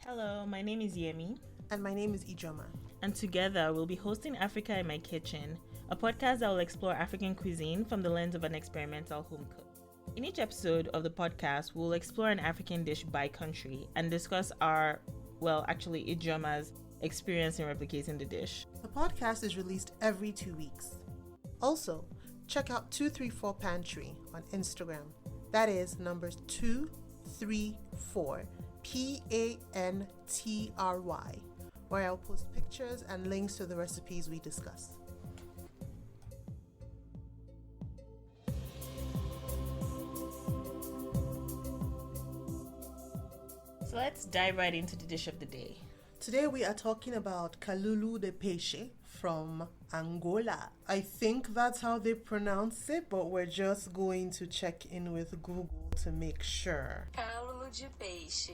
Hello, my name is Yemi. And my name is Ijoma. And together we'll be hosting Africa in My Kitchen, a podcast that will explore African cuisine from the lens of an experimental home cook. In each episode of the podcast, we'll explore an African dish by country and discuss Ijoma's experience in replicating the dish. The podcast is released every 2 weeks. Also, check out 234 Pantry on Instagram. That is numbers 234 PANTRY, where I'll post pictures and links to the recipes we discuss. So let's dive right into the dish of the day. Today we are talking about Calulu de Peixe from Angola. I think that's how they pronounce it, but we're just going to check in with Google to make sure. Calulu de Peixe.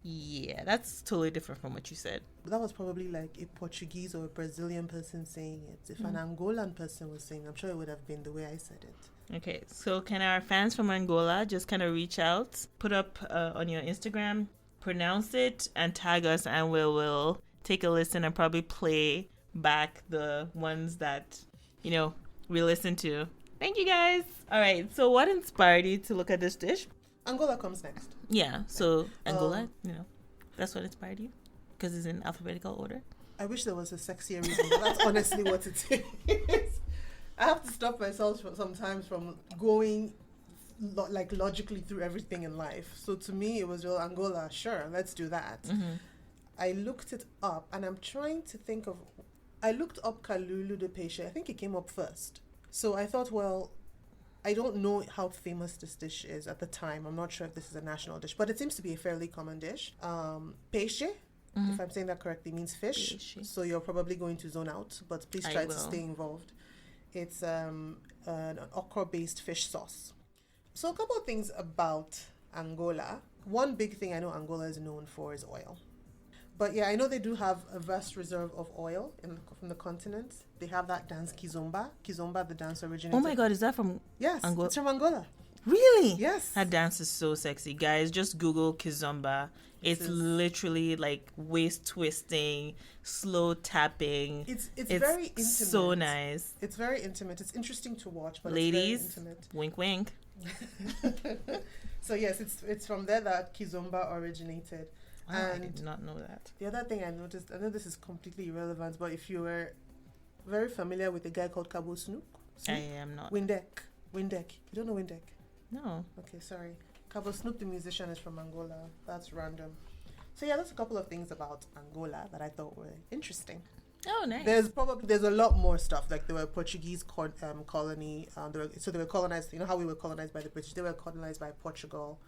Yeah, that's totally different from what you said. That was probably like a Portuguese or a Brazilian person saying it. If an Angolan person was saying, I'm sure it would have been the way I said it. Okay, so can our fans from Angola just kind of reach out, put up on your Instagram, pronounce it, and tag us, and we'll take a listen and probably play back the ones that, we listen to. Thank you, guys. All right, so what inspired you to look at this dish? Angola comes next. Yeah, so Angola, that's what inspired you? Because it's in alphabetical order? I wish there was a sexier reason, but that's honestly what it is. I have to stop myself sometimes from going logically through everything in life. So to me, it was, Angola, sure, let's do that. Mm-hmm. I looked it up, and I'm trying to think of... I looked up Calulu de Peixe. I think it came up first. So I thought, I don't know how famous this dish is at the time. I'm not sure if this is a national dish, but it seems to be a fairly common dish. Peixe, if I'm saying that correctly, means fish. Peixe. So you're probably going to zone out, but please try to stay involved. It's an okra-based fish sauce. So a couple of things about Angola. One big thing I know Angola is known for is oil. But yeah, I know they do have a vast reserve of oil from the continent. They have that dance Kizomba. Kizomba, the dance originated. Oh my God, is that from Yes, Angola? it's from Angola. Really? Yes. That dance is so sexy. Guys, just Google Kizomba. It's literally like waist twisting, slow tapping. It's very intimate. So nice. It's very intimate. It's interesting to watch, but Ladies, it's very intimate. Wink wink. So yes, it's from there that Kizomba originated. Wow, And I did not know that. the other thing I noticed, I know this is completely irrelevant, but if you were very familiar with a guy called Cabo Snook, I am not. Windek. You don't know Windek? No. Okay, sorry. Cabo Snook, the musician, is from Angola. That's random. So yeah, that's a couple of things about Angola that I thought were interesting. Oh, nice. There's a lot more stuff. Like, they were a Portuguese colony. They were colonized. You know how we were colonized by the British? They were colonized by Portugal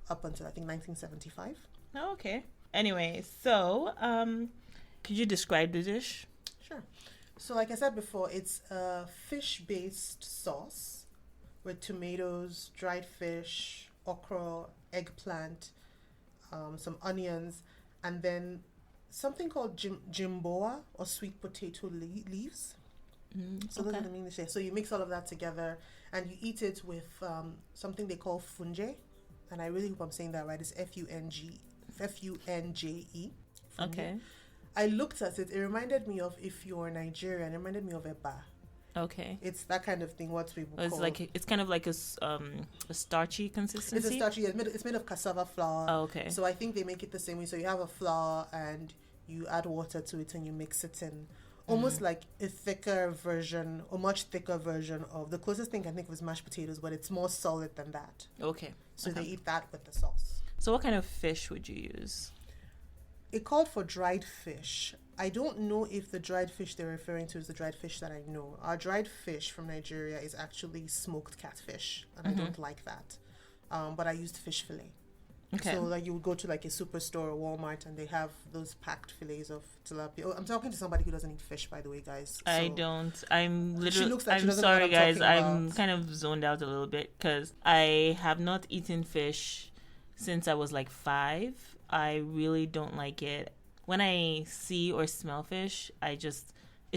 up until I think 1975. Oh, okay. Anyway, so could you describe the dish? Sure. So like I said before, it's a fish-based sauce with tomatoes, dried fish, okra, eggplant, some onions, and then something called jimboa or sweet potato leaves. So those are the main dishes. So you mix all of that together and you eat it with something they call funge. And I really hope I'm saying that right. It's Funge. Funje. Okay. I looked at it. It reminded me of, if you're Nigerian, it reminded me of eba. Okay. It's that kind of thing. What people It's call. it's kind of like a starchy consistency. It's a starchy. It's made of cassava flour. Oh, okay. So I think they make it the same way. So you have a flour and you add water to it and you mix it in. Almost like a thicker version, or much thicker version of, the closest thing I think was mashed potatoes, but it's more solid than that. Okay. So they eat that with the sauce. So what kind of fish would you use? It called for dried fish. I don't know if the dried fish they're referring to is the dried fish that I know. Our dried fish from Nigeria is actually smoked catfish, and I don't like that. But I used fish fillet. Okay. So like you would go to like a superstore or Walmart and they have those packed fillets of tilapia. Oh, I'm talking to somebody who doesn't eat fish, by the way, guys. So I don't. I'm literally. looks like she I'm doesn't know what sorry, I'm guys. talking I'm about. kind of zoned out a little bit because I have not eaten fish since I was like 5. I really don't like it. When I see or smell fish, it's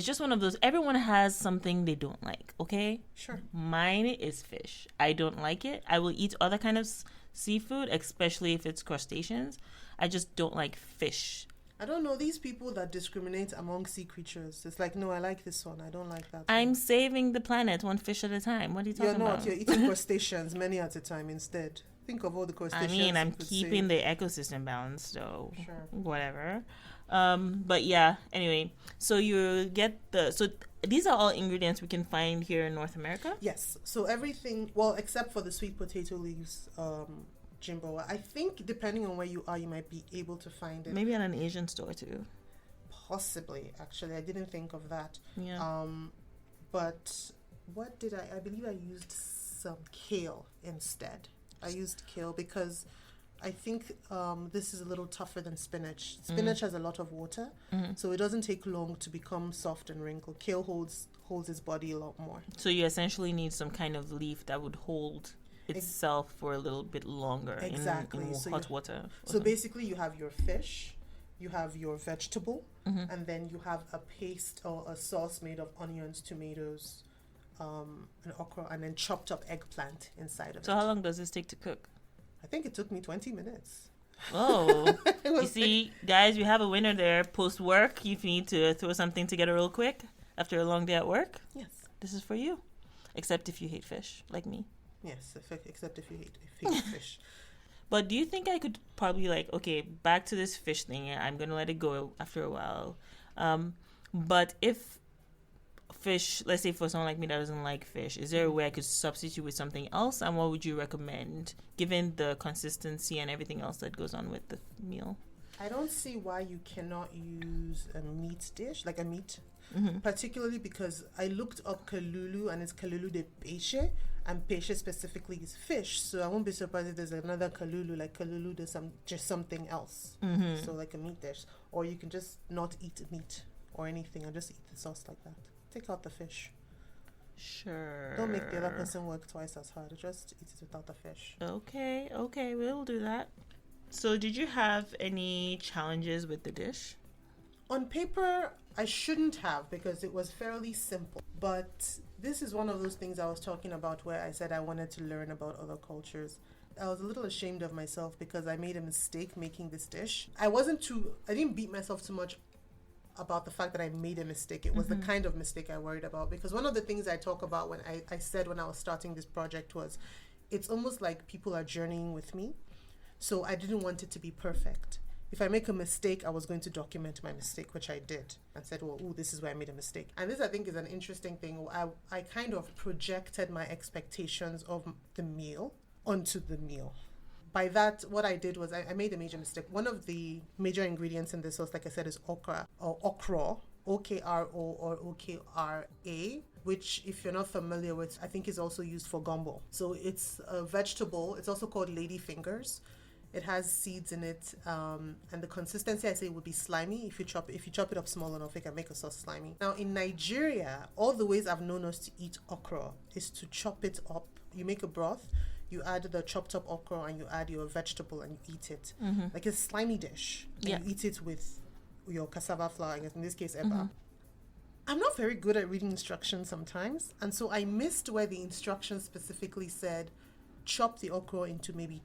just one of those. Everyone has something they don't like. Okay. Sure. Mine is fish. I don't like it. I will eat other kind of seafood, especially if it's crustaceans. I just don't like fish. I don't know, these people that discriminate among sea creatures. It's like, no, I like this one. I don't like that I'm one. saving the planet one fish at a time. What are you talking You're not. about? You're eating crustaceans many at a time instead. Think of all the I crustaceans. mean, I'm you could keeping save. the ecosystem balanced, so Sure. whatever. But yeah, anyway, so you get these are all ingredients we can find here in North America? Yes. So everything, well, except for the sweet potato leaves, Jimbo. I think depending on where you are, you might be able to find it. Maybe at an Asian store too. Possibly, actually. I didn't think of that. Yeah. But what did I believe I used some kale instead. I used kale because I think this is a little tougher than spinach. Spinach has a lot of water, so it doesn't take long to become soft and wrinkled. Kale holds its body a lot more. So you essentially need some kind of leaf that would hold itself for a little bit longer Exactly. in So hot water. So basically you have your fish, you have your vegetable, and then you have a paste or a sauce made of onions, tomatoes, and okra, and then chopped up eggplant inside of it. So how long does this take to cook? I think it took me 20 minutes. Oh, It was you see, guys, we have a winner there. Post work, if you need to throw something together real quick after a long day at work, Yes. this is for you. Except if you hate fish, like me. Yes, except if you hate fish. But do you think I could probably okay, back to this fish thing. I'm gonna let it go after a while. But if fish, let's say for someone like me that doesn't like fish, is there a way I could substitute with something else? And what would you recommend, given the consistency and everything else that goes on with the meal? I don't see why you cannot use a meat dish, like a meat, particularly because I looked up Calulu and it's Calulu de Peixe, and Peixe specifically is fish. So I won't be surprised if there's another Calulu, like Calulu does just something else. So like a meat dish. Or you can just not eat meat or anything and just eat the sauce like that. Take out the fish. Sure. Don't make the other person work twice as hard. Just eat it without the fish. Okay, we'll do that. So did you have any challenges with the dish? On paper, I shouldn't have because it was fairly simple. But this is one of those things I was talking about where I said I wanted to learn about other cultures. I was a little ashamed of myself because I made a mistake making this dish. I didn't beat myself too much about the fact that I made a mistake. It was the kind of mistake I worried about, because one of the things I talk about when I said when I was starting this project was it's almost like people are journeying with me. So I didn't want it to be perfect. If I make a mistake, I was going to document my mistake, which I did, and said, well, this is where I made a mistake. And this, I think, is an interesting thing. I kind of projected my expectations of the meal onto the meal. By that, what I did was I made a major mistake. One of the major ingredients in this sauce, like I said, is okra, or okra, O-K-R-O or O-K-R-A, which, if you're not familiar with, I think is also used for gumbo. So it's a vegetable. It's also called lady fingers. It has seeds in it, and the consistency, I say, would be slimy. If you chop it up small enough, it can make a sauce slimy. Now, in Nigeria, all the ways I've known us to eat okra is to chop it up. You make a broth, you add the chopped up okra, and you add your vegetable, and you eat it. Like a slimy dish. And you eat it with your cassava flour, in this case, eba. I'm not very good at reading instructions sometimes, and so I missed where the instructions specifically said, chop the okra into maybe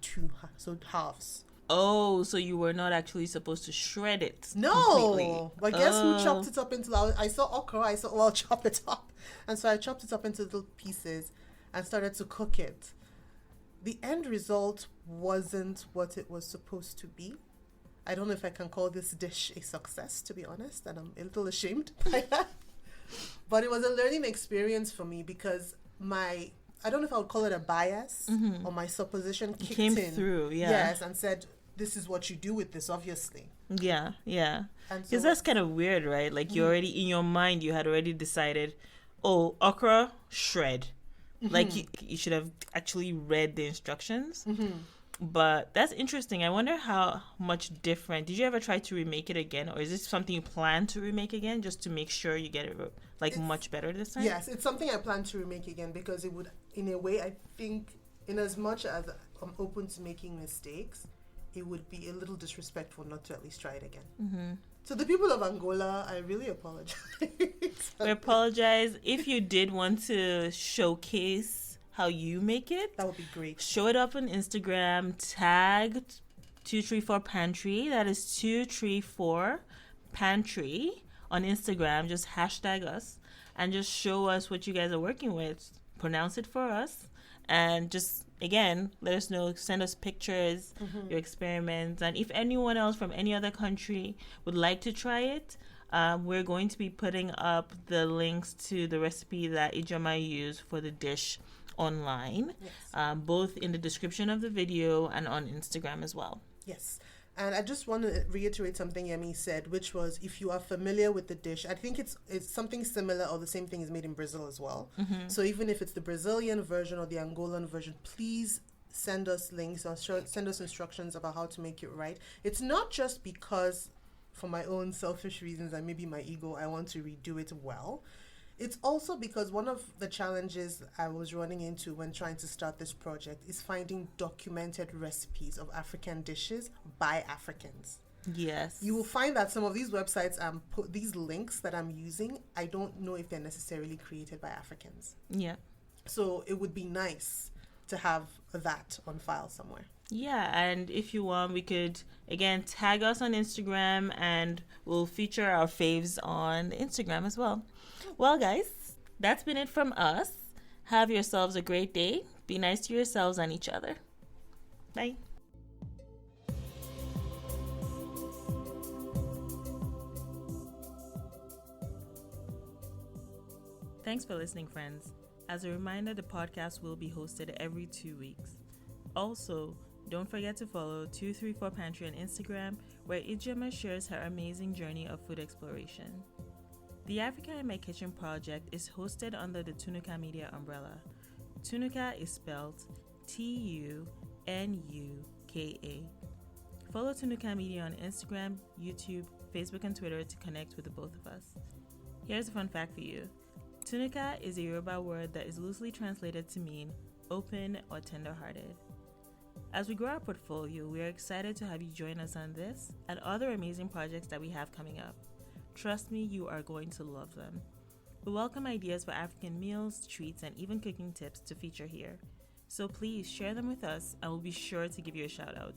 halves. Oh, so you were not actually supposed to shred it completely. No, but guess who chopped it up into? I saw okra. I said, well, chop it up, and so I chopped it up into little pieces and started to cook it. The end result wasn't what it was supposed to be. I don't know if I can call this dish a success, to be honest, and I'm a little ashamed by that. But it was a learning experience for me because I don't know if I would call it a bias or my supposition kicked came in through, yes, and said, this is what you do with this, obviously. Yeah. And Because that's kind of weird, right? Like you already, in your mind, you had already decided, oh, okra, shred. Like you should have actually read the instructions. But that's interesting. I wonder how much different. Did you ever try to remake it again, or is this something you plan to remake again, just to make sure you get it much better this time? Yes, it's something I plan to remake again because it would, in a way, I think, in as much as I'm open to making mistakes, it would be a little disrespectful not to at least try it again. So the people of Angola, I really apologize. We apologize. If you did want to showcase how you make it, That would be great. show it up on Instagram, tag 234 Pantry. That is 234 Pantry on Instagram. Just hashtag us and just show us what you guys are working with. Pronounce it for us. And just, again, let us know. Send us pictures, your experiments. And if anyone else from any other country would like to try it, we're going to be putting up the links to the recipe that Ijoma used for the dish online, both in the description of the video and on Instagram as well. Yes. And I just want to reiterate something Yemi said, which was, if you are familiar with the dish, I think it's something similar or the same thing is made in Brazil as well. So even if it's the Brazilian version or the Angolan version, please send us links or send us instructions about how to make it right. It's not just because, for my own selfish reasons and maybe my ego, I want to redo it well. It's also because one of the challenges I was running into when trying to start this project is finding documented recipes of African dishes by Africans. Yes. You will find that some of these websites put these links that I'm using, I don't know if they're necessarily created by Africans. Yeah. So it would be nice to have that on file somewhere. Yeah, and if you want, we could, again, tag us on Instagram and we'll feature our faves on Instagram as well. Well, guys, that's been it from us. Have yourselves a great day. Be nice to yourselves and each other. Bye. Thanks for listening, friends. As a reminder, the podcast will be hosted every 2 weeks. Also, don't forget to follow 234 Pantry on Instagram, where Ijoma shares her amazing journey of food exploration. The Africa in My Kitchen project is hosted under the Tunuka Media umbrella. Tunuka is spelled Tunuka. Follow Tunuka Media on Instagram, YouTube, Facebook, and Twitter to connect with the both of us. Here's a fun fact for you. Tunuka is a Yoruba word that is loosely translated to mean open or tender-hearted. As we grow our portfolio, we are excited to have you join us on this and other amazing projects that we have coming up. Trust me, you are going to love them. We welcome ideas for African meals, treats, and even cooking tips to feature here. So please share them with us and we'll be sure to give you a shout out.